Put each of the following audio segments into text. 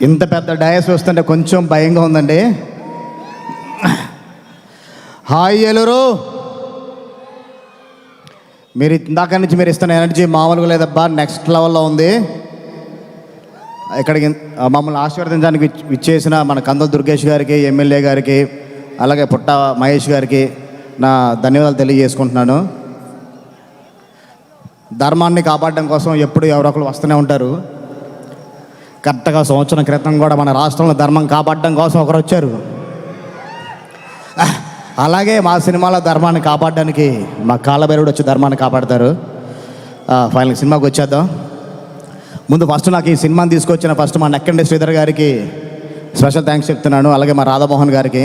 ఇంత పెద్ద డయాస్ వస్తుంటే కొంచెం భయంగా ఉందండి. హాయ్ ఏలూరు, మీరు ఇందాక నుంచి మీరు ఇస్తున్న ఎనర్జీ మామూలుగా లేదబ్బా, నెక్స్ట్ లెవెల్లో ఉంది. ఇక్కడికి మమ్మల్ని ఆశీర్వదించడానికి విచ్చేసిన మన కందుల దుర్గేష్ గారికి, ఎమ్మెల్యే గారికి, అలాగే పుట్ట మహేష్ గారికి నా ధన్యవాదాలు తెలియజేసుకుంటున్నాను. ధర్మాన్ని కాపాడడం కోసం ఎప్పుడు ఎవరొకరు వస్తూనే ఉంటారు. కరెక్ట్గా సంవత్సరం క్రితం కూడా మన రాష్ట్రంలో ధర్మం కాపాడడం కోసం ఒకరు వచ్చారు. అలాగే మా సినిమాలో ధర్మాన్ని కాపాడడానికి మా కాళ్ళభైరవుడు వచ్చి ధర్మాన్ని కాపాడతారు. ఫైనల్ సినిమాకి వచ్చేద్దాం. ముందు ఫస్ట్ నాకు ఈ సినిమాని తీసుకొచ్చిన మా నెక్కండి శ్రీధర్ గారికి స్పెషల్ థ్యాంక్స్ చెప్తున్నాను. అలాగే మా రాధామోహన్ గారికి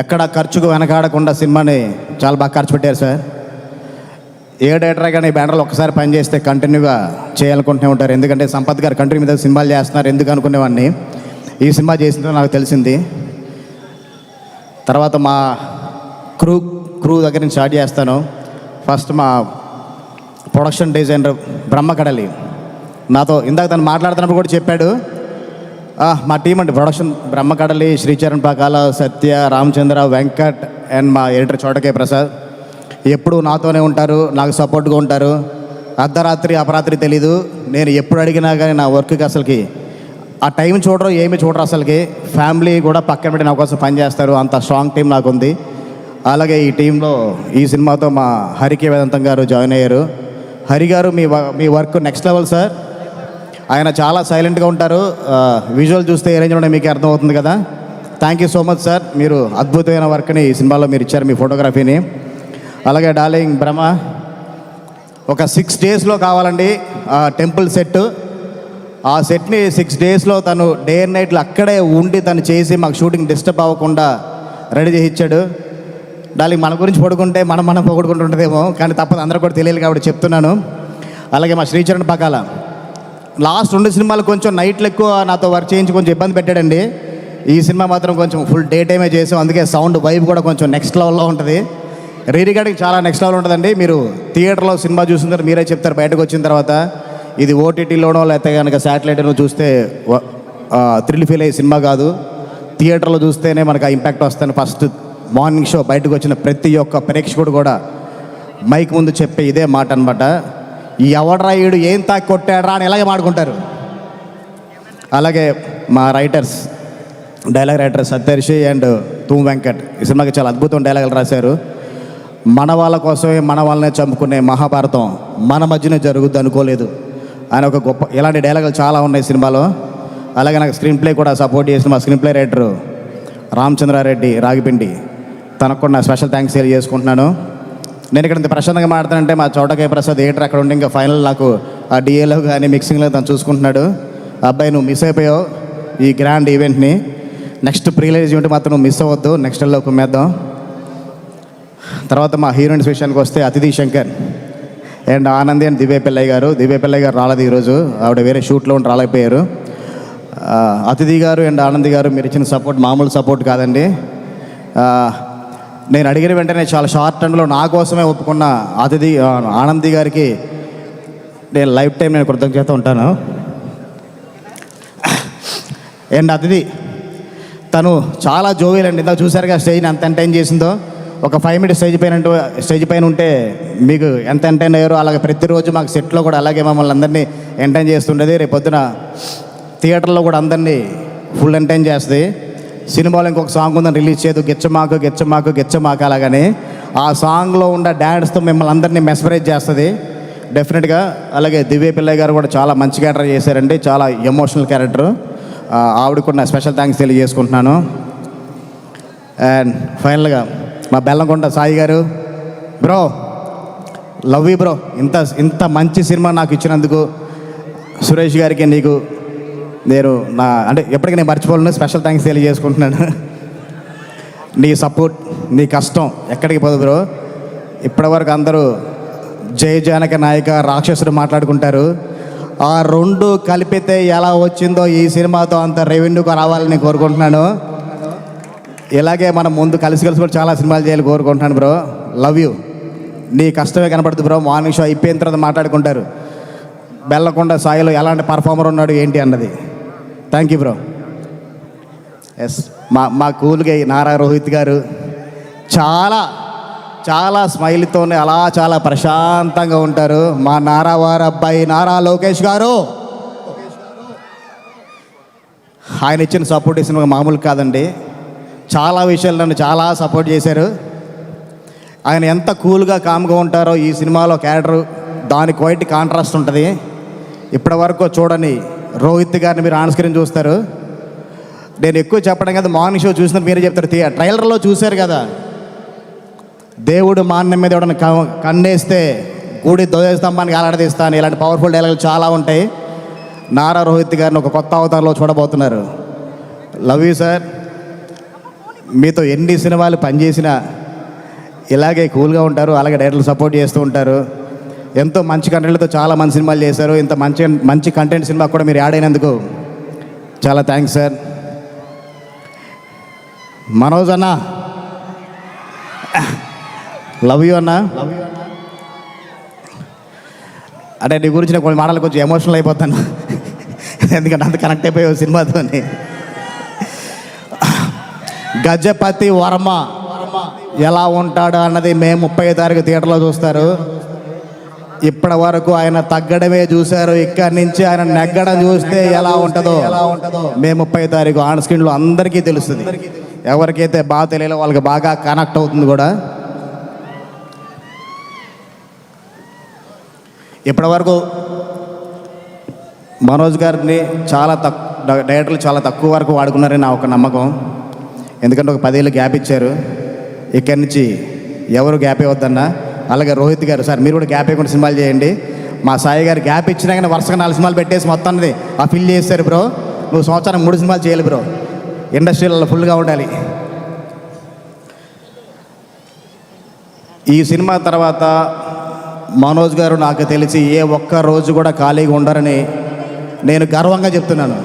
ఎక్కడ ఖర్చుకు వెనకాడకుండా సినిమాని చాలా బాగా ఖర్చు పెట్టారు సార్. ఏ డైరెక్టర్ కానీ బ్యానర్లో ఒక్కసారి పనిచేస్తే కంటిన్యూగా చేయాలనుకుంటూనే ఉంటారు. ఎందుకంటే సంపత్ గారు కంట్రీ మీద సినిమాలు చేస్తున్నారు ఎందుకు అనుకునేవాడిని. ఈ సినిమా చేసిన నాకు తెలిసింది. తర్వాత మా క్రూ దగ్గర నుంచి స్టార్ట్ చేస్తాను. ఫస్ట్ మా ప్రొడక్షన్ డిజైనర్ బ్రహ్మకడలి నాతో ఇందాక తను మాట్లాడుతున్నప్పుడు కూడా చెప్పాడు. మా టీం అండి production Brahmakadali, Sricharan Pakala, Satya, Ramachandra, Venkat and మా ఎడిటర్ చోటకే ప్రసాద్ ఎప్పుడు నాతోనే ఉంటారు, నాకు సపోర్ట్గా ఉంటారు. అర్ధరాత్రి అపరాత్రి తెలీదు. నేను ఎప్పుడు అడిగినా కానీ నా వర్క్కి అసలుకి ఆ టైం చూడరు, ఏమి చూడరు. అసలుకి ఫ్యామిలీ కూడా పక్కన పెట్టి నా కోసం పనిచేస్తారు. అంత స్ట్రాంగ్ టీం నాకు ఉంది. అలాగే ఈ టీంలో ఈ సినిమాతో మా హరికి వేదాంతం గారు జాయిన్ అయ్యారు. హరి గారు మీ వర్క్ నెక్స్ట్ లెవెల్ సార్. ఆయన చాలా సైలెంట్గా ఉంటారు. విజువల్ చూస్తే ఏ రేంజ్లో మీకు అర్థమవుతుంది కదా. Thank you so much sir. మీరు అద్భుతమైన వర్క్ని ఈ సినిమాలో మీరు ఇచ్చారు, మీ ఫోటోగ్రఫీని. అలాగే డార్లింగ్ బ్రహ్మ ఒక 6 డేస్లో కావాలండి టెంపుల్ సెట్. ఆ సెట్ని 6 డేస్లో తను డే అండ్ నైట్లు అక్కడే ఉండి తను చేసి మాకు షూటింగ్ డిస్టర్బ్ అవ్వకుండా రెడీ చేసి ఇచ్చాడు. డార్లింగ్ మన గురించి పడుకుంటే మనం పొగుడుకుంటుంటుందేమో, కానీ తప్పదు, అందరూ కూడా తెలియాలి కాబట్టి చెప్తున్నాను. అలాగే మా శ్రీచరణ్ పకాల లాస్ట్ 2 సినిమాలు కొంచెం నైట్లు ఎక్కువ నాతో వర్క్ చేయించి కొంచెం ఇబ్బంది పెట్టాడండి. ఈ సినిమా మాత్రం కొంచెం ఫుల్ డే టైమే చేసాం. అందుకే సౌండ్ వైబ్ కూడా కొంచెం నెక్స్ట్ లెవెల్లో ఉంటుంది. రికార్డింగ్ చాలా నెక్స్ట్ లెవెల్ ఉంటుందండి. మీరు థియేటర్లో సినిమా చూసిన తర్వాత మీరే చెప్తారు బయటకు వచ్చిన తర్వాత. ఇది ఓటీటీలోనో లేకపోతే కనుక శాటిలైట్లో చూస్తే థ్రిల్ ఫీల్ అయ్యే సినిమా కాదు. థియేటర్లో చూస్తేనే మనకు ఆ ఇంపాక్ట్ వస్తుంది. ఫస్ట్ మార్నింగ్ షో బయటకు వచ్చిన ప్రతి ఒక్క ప్రేక్షకుడు కూడా మైక్ ముందు చెప్పే ఇదే మాట అనమాట. ఎవడ్రా ఈడు ఏం తాకి కొట్టాడ్రా అని ఇలాగే మాడుకుంటారు. అలాగే మా డైలాగ్ రైటర్ సత్యర్షి అండ్ తూమ్ వెంకట్ ఈ సినిమాకి చాలా అద్భుతం డైలాగులు రాశారు. మన వాళ్ళ కోసమే మన వాళ్ళనే చంపుకునే మహాభారతం మన మధ్యనే జరుగుద్ది అనుకోలేదు అని ఒక గొప్ప ఇలాంటి డైలాగులు చాలా ఉన్నాయి సినిమాలో. అలాగే నాకు స్క్రీన్ ప్లే కూడా సపోర్ట్ చేసిన మా స్క్రీన్ ప్లే రైటరు రామచంద్రారెడ్డి రాగిపిండి, తనకు కూడా నా స్పెషల్ థ్యాంక్స్ చేసుకుంటున్నాను. నేను ఇక్కడ ఇంత ప్రశాంతంగా మాట్లాడుతానంటే మా చోటకే ప్రసాద్ ఎడిటర్ అక్కడ ఉండి ఇంకా ఫైనల్ నాకు ఆ డిఏలో కానీ మిక్సింగ్లో తను చూసుకుంటున్నాడు. అబ్బాయి నువ్వు మిస్ అయిపోయావు ఈ గ్రాండ్ ఈవెంట్ని. నెక్స్ట్ ప్రీలైజ్ ఈవెంట్ మాత్రం నువ్వు మిస్ అవ్వద్దు, నెక్స్ట్ లో కుమ్మేద్దాం. తర్వాత మా హీరోయిన్స్ విషయానికి వస్తే అతిథి శంకర్ అండ్ ఆనంది అండ్ దివ్య పిల్లయ్య గారు రాలేదు ఈరోజు, ఆవిడ వేరే షూట్లో ఉండి రాలేకపోయారు. అతిథి గారు అండ్ ఆనంది గారు మీరు ఇచ్చిన సపోర్ట్ మామూలు సపోర్ట్ కాదండి. నేను అడిగిన వెంటనే చాలా షార్ట్ టైంలో నా కోసమే ఒప్పుకున్న ఆనంది గారికి నేను లైఫ్ టైం నేను కృతజ్ఞత ఉంటాను. అండ్ అతిథి తను చాలా జోవియల్ అండి. ఇందాక చూసారుగా స్టేజ్ని ఎంత ఎంటైన్ చేసిందో. ఒక 5 మినిట్స్ స్టేజ్ పైన ఉంటే మీకు ఎంత ఎంటైన్ అయ్యారో అలాగే ప్రతిరోజు మాకు సెట్లో కూడా అలాగే మమ్మల్ని అందరినీ ఎంటైన్ చేస్తుండేది. రేపు పొద్దున థియేటర్లో కూడా అందరినీ ఫుల్ ఎంటైన్ చేస్తుంది. సినిమాలో ఇంకొక సాంగ్ ఉందని రిలీజ్ చేయదు, గెచ్చమాకు అలాగని ఆ సాంగ్లో ఉన్న డ్యాన్స్తో మిమ్మల్ని అందరినీ మెస్మరైజ్ చేస్తుంది డెఫినెట్గా. అలాగే దివ్య పిల్లయ్య గారు కూడా చాలా మంచి క్యారెక్టర్ చేశారండి, చాలా ఎమోషనల్ క్యారెక్టర్. ఆవిడ కూడా నా స్పెషల్ థ్యాంక్స్ తెలియజేసుకుంటున్నాను. అండ్ ఫైనల్గా మా బెల్లంకొండ సాయి గారు, బ్రో లవ్ యూ బ్రో. ఇంత మంచి సినిమా నాకు ఇచ్చినందుకు సురేష్ గారికి నీకు నేను ఎప్పటికీ నేను మర్చిపోలేను, స్పెషల్ థ్యాంక్స్ తెలియజేసుకుంటున్నాను. నీ సపోర్ట్, నీ కష్టం ఎక్కడికి పోదు బ్రో. ఇప్పటివరకు అందరూ జయ జానక నాయక రాక్షసుడు మాట్లాడుకుంటారు. ఆ 2 కలిపితే ఎలా వచ్చిందో ఈ సినిమాతో అంత రెవెన్యూగా రావాలని కోరుకుంటున్నాను. ఇలాగే మనం ముందు కలిసి కూడా చాలా సినిమాలు చేయాలి కోరుకుంటున్నాను బ్రో. Love you. నీ కష్టమే కనపడుతుంది బ్రో. మార్నింగ్ షో అయిపోయిన తర్వాత మాట్లాడుకుంటారు బెల్లకొండ సాయిలో ఎలాంటి పర్ఫార్మర్ ఉన్నాడు ఏంటి అన్నది. Thank you bro. ఎస్, మా కూల్గా నారా రోహిత్ గారు చాలా చాలా స్మైల్తోనే అలా చాలా ప్రశాంతంగా ఉంటారు. మా నారా వారి అబ్బాయి నారా లోకేష్ గారు, ఆయన ఇచ్చిన సపోర్ట్ ఇచ్చిన మామూలు కాదండి. చాలా విషయాలు నన్ను చాలా సపోర్ట్ చేశారు. ఆయన ఎంత కూల్గా కామ్గా ఉంటారో ఈ సినిమాలో క్యారెక్టర్ దానికి వైట్ కాంట్రాస్ట్ ఉంటుంది. ఇప్పటి వరకు చూడని రోహిత్ గారిని మీరు ఆన్ స్క్రీన్ చూస్తారు. నేను ఎక్కువ చెప్పడం కదా, మార్నింగ్ షో చూసిన మీరే చెప్తారు. ట్రైలర్లో చూశారు కదా, దేవుడు మాన్యం మీద ఎవడన్నా కన్నేస్తే గుడి ధ్వజస్తంభానికి ఆలాడదీస్తాను, ఇలాంటి పవర్ఫుల్ డైలాగులు చాలా ఉంటాయి. నారా రోహిత్ గారిని ఒక కొత్త అవతారంలో చూడబోతున్నారు. Love you sir. మీతో ఎన్ని సినిమాలు పనిచేసినా ఇలాగే కూల్గా ఉంటారు, అలాగే డైరెక్టర్లు సపోర్ట్ చేస్తూ ఉంటారు. ఎంతో మంచి కంటెంట్లతో చాలా మంచి సినిమాలు చేశారు. ఇంత మంచి కంటెంట్ సినిమా కూడా మీరు యాడ్ అయినందుకు చాలా థ్యాంక్స్ సార్. మనోజ్ అన్న, లవ్ యూ అన్న. అంటే నీ గురించి నేను కొన్ని మాటలు కొంచెం ఎమోషనల్ అయిపోతాను, ఎందుకంటే అంత కనెక్ట్ అయిపోయావు సినిమాతో. గజపతి వర్మ ఎలా ఉంటాడు అన్నది మే 30వ తారీఖు థియేటర్లో చూస్తారు. ఇప్పటి వరకు ఆయన తగ్గడమే చూశారు, ఇక్కడి నుంచి ఆయన నెగ్గడం చూస్తే ఎలా ఉంటుందో మే 30వ తారీఖు ఆన్ స్క్రీన్లో అందరికీ తెలుస్తుంది. ఎవరికైతే బాగా తెలియలో వాళ్ళకి బాగా కనెక్ట్ అవుతుంది కూడా. ఇప్పటి వరకు మనోజ్ గారిని చాలా డైరెక్టర్లు చాలా తక్కువ వరకు వాడుకున్నారని నా ఒక నమ్మకం. ఎందుకంటే ఒక 10 ఏళ్ళు గ్యాప్ ఇచ్చారు. ఇక్కడి నుంచి ఎవరు గ్యాప్ ఇవ్వద్దన్నా. అలాగే రోహిత్ గారు, సార్ మీరు కూడా గ్యాప్ ఇవ్వకుండా సినిమాలు చేయండి. మా సాయి గారు గ్యాప్ ఇచ్చినా కానీ వరుసగా 4 సినిమాలు పెట్టేసి మొత్తాన్ని ఫిల్ చేస్తారు. బ్రో నువ్వు సంవత్సరం 3 సినిమాలు చేయాలి బ్రో, ఇండస్ట్రీలో ఫుల్గా ఉండాలి. ఈ సినిమా తర్వాత మనోజ్ గారు నాకు తెలిసి ఏ ఒక్క రోజు కూడా ఖాళీగా ఉండరని నేను గర్వంగా చెప్తున్నాను.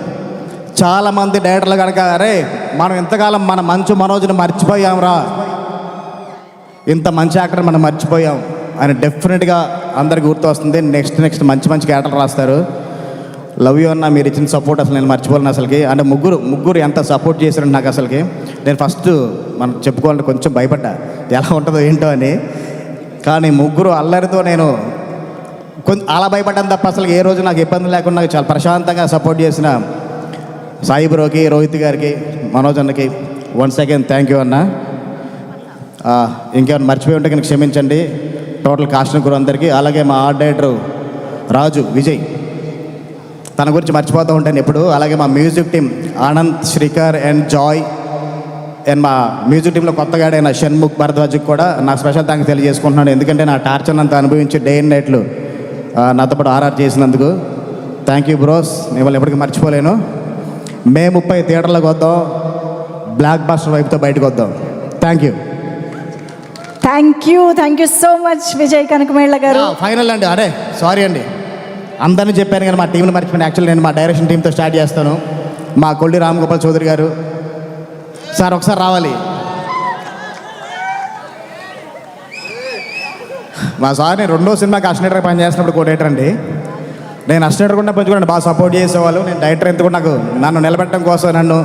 చాలామంది డైరెక్టర్లు కనుక అరే మనం ఎంతకాలం మన మంచు మనోజ్ని మర్చిపోయాంరా, ఇంత మంచి యాక్టర్ మనం మర్చిపోయాం అని డెఫినెట్గా అందరికి గుర్తు వస్తుంది. నెక్స్ట్ మంచి క్యారెక్టర్ రాస్తారు. లవ్ యూ అన్న, మీరు ఇచ్చిన సపోర్ట్ అసలు నేను మర్చిపోలేను అసలుకి. అంటే ముగ్గురు ఎంత సపోర్ట్ చేశారంటే నాకు అసలుకి. నేను ఫస్ట్ మనం చెప్పుకోవాలంటే కొంచెం భయపడ్డా ఎలా ఉంటుందో ఏంటో అని. కానీ ముగ్గురు అల్లరితో నేను కొంచెం అలా భయపడ్డాను తప్ప అసలు ఏ రోజు నాకు ఇబ్బంది లేకుండా నాకు చాలా ప్రశాంతంగా సపోర్ట్ చేసిన సాయి బ్రోకి, రోహిత్ గారికి, మనోజ్ అన్నకి వన్స్ అగైన్ థ్యాంక్ యూ అన్న. ఇంకేమైనా మర్చిపోయి ఉంటే కనుక క్షమించండి టోటల్ కాస్ట్ గురు అందరికీ. అలాగే మా ఆర్ట్ డైరెక్టర్ రాజు విజయ్, తన గురించి మర్చిపోతూ ఉంటాను ఎప్పుడు. అలాగే మా music team Anand, Srikar and Joy, and మా మ్యూజిక్ టీంలో కొత్తగా అయిన షణ్ముఖ్ భరద్వాజ్కి కూడా నా స్పెషల్ థ్యాంక్స్ తెలియజేసుకుంటున్నాను. ఎందుకంటే నా టార్చర్ అంతా అనుభవించి డే అండ్ నైట్లు నాతో పాటు ఆర్ఆర్ చేసినందుకు థ్యాంక్ యూ బ్రోస్. మిమ్మల్ని ఎప్పటికీ మర్చిపోలేను. మే 30 థియేటర్లకు వద్దాం, బ్లాక్ బాస్టర్ వైపుతో బయటకు వద్దాం. Thank you. Thank you so much Vijay Kanakamedala garu. Final అండి, అరే సారీ అండి అందరినీ చెప్పాను కానీ మా టీంని మర్చిపోయాను. యాక్చువల్లీ నేను మా డైరెక్షన్ టీంతో స్టార్ట్ చేస్తాను. మా కొల్లి రామగోపాల్ చౌదరి గారు సార్ ఒకసారి రావాలి. మా సార్ నేను 2వ సినిమాకి అసిస్టెంట్గా పనిచేస్తున్నప్పుడు కోడేటర్ అండి. నేను అసిస్టెంట్ కూడా పెంచుకోండి బాగా సపోర్ట్ చేసేవాళ్ళు. నేను డైరెక్టర్ ఎంత కూడా నన్ను నిలబెట్టడం కోసం, నన్ను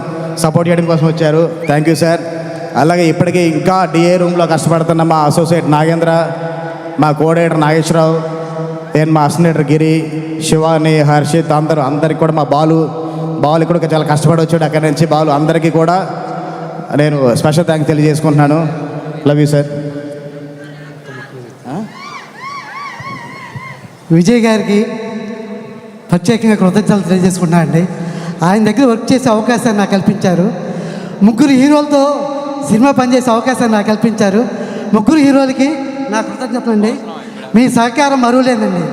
సపోర్ట్ చేయడం కోసం వచ్చారు. Thank you sir. అలాగే ఇప్పటికీ ఇంకా డిఏ రూమ్లో కష్టపడుతున్న మా అసోసియేట్ నాగేంద్ర, మా కోడేటర్ నాగేశ్వరరావు, నేను మా అసిస్టెంట్ గిరి, శివాని, హర్షిత్ అందరికి కూడా, మా బాలు కూడా చాలా కష్టపడి వచ్చాడు అక్కడి నుంచి. బాలు అందరికీ కూడా నేను స్పెషల్ థ్యాంక్స్ తెలియజేసుకుంటున్నాను. Love you sir. విజయ్ గారికి ప్రత్యేకంగా కృతజ్ఞతలు తెలియజేసుకుంటున్నా అండి. ఆయన దగ్గర వర్క్ చేసే అవకాశాన్ని నాకు కల్పించారు. 3 హీరోలతో సినిమా పనిచేసే అవకాశాన్ని నాకు కల్పించారు. 3 హీరోలకి నా కృతజ్ఞతలు అండి. మీ సహకారం మరువలేదండి.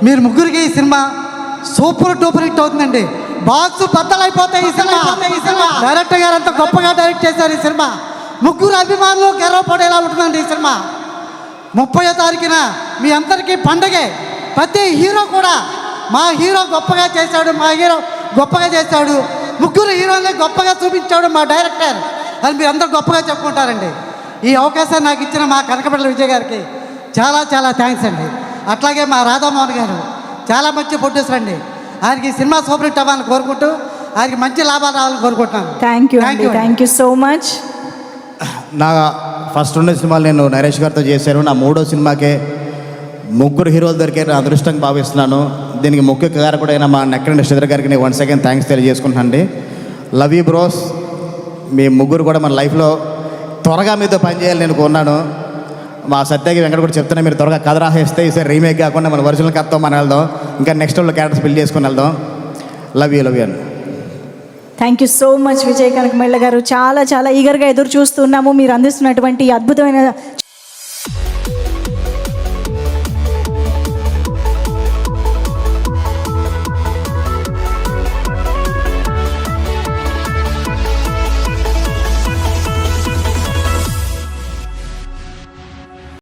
మీరు 3కి ఈ సినిమా సూపర్ డూపర్ హిట్ అవుతుందండి. బాక్స్ బద్దలైపోతాయి ఈ సినిమా. డైరెక్టర్ గారు అంత గొప్పగా డైరెక్ట్ చేశారు ఈ సినిమా. 3 అభిమానులు గర్వపడేలా ఉంటుందండి ఈ సినిమా. 30వ తారీఖున మీ అందరికీ పండగే. ప్రతి హీరో కూడా మా హీరో గొప్పగా చేశాడు, మా హీరో గొప్పగా చేశాడు, 3 హీరోలే గొప్పగా చూపించాడు మా డైరెక్టర్ అని మీరు అందరూ గొప్పగా చెప్పుకుంటారండి. ఈ అవకాశాన్ని నాకు ఇచ్చిన మా కనకపల్లి విజయ్ గారికి చాలా చాలా థ్యాంక్స్ అండి. అట్లాగే మా రాధామోహన్ గారు చాలా మంచి ప్రొడ్యూసర్ అండి. ఆయనకి సినిమా సూపర్ హిట్ అవ్వాలని కోరుకుంటూ ఆయనకి మంచి లాభాలు రావాలని కోరుకుంటున్నాను. థ్యాంక్ యూ అండి, థ్యాంక్ యూ సో మచ్. నా ఫస్ట్ 2 సినిమాలు నేను నరేష్ గారితో చేశాను. నా 3వ సినిమాకే 3 హీరోలు దొరికారు, నా అదృష్టంగా భావిస్తున్నాను. దీనికి ముఖ్య కారకుడైన మా నెక్కడి శ్రీధర్ గారికి నేను వన్స్ అగైన్ థ్యాంక్స్ తెలియజేసుకుంటాను అండి. Love you bros. మీ ముగ్గురు కూడా మన లైఫ్లో త్వరగా మీతో పనిచేయాలి నేను కొన్నాను. మా సత్యకి వెంకట కూడా చెప్తున్నా, మీరు త్వరగా కథ రాసేస్తే ఈసారి రీమేక్ కాకుండా మన ఒరిజినల్ కథతో మనం వెళ్దాం, ఇంకా నెక్స్ట్ వాళ్ళు క్యారెక్టర్స్ బిల్డ్ చేసుకుని వెళ్దాం. లవ్ యూ అండి. Thank you so much Vijay Kanakamedala garu. చాలా చాలా ఈగర్గా ఎదురు చూస్తున్నాము మీరు అందిస్తున్నటువంటి అద్భుతమైన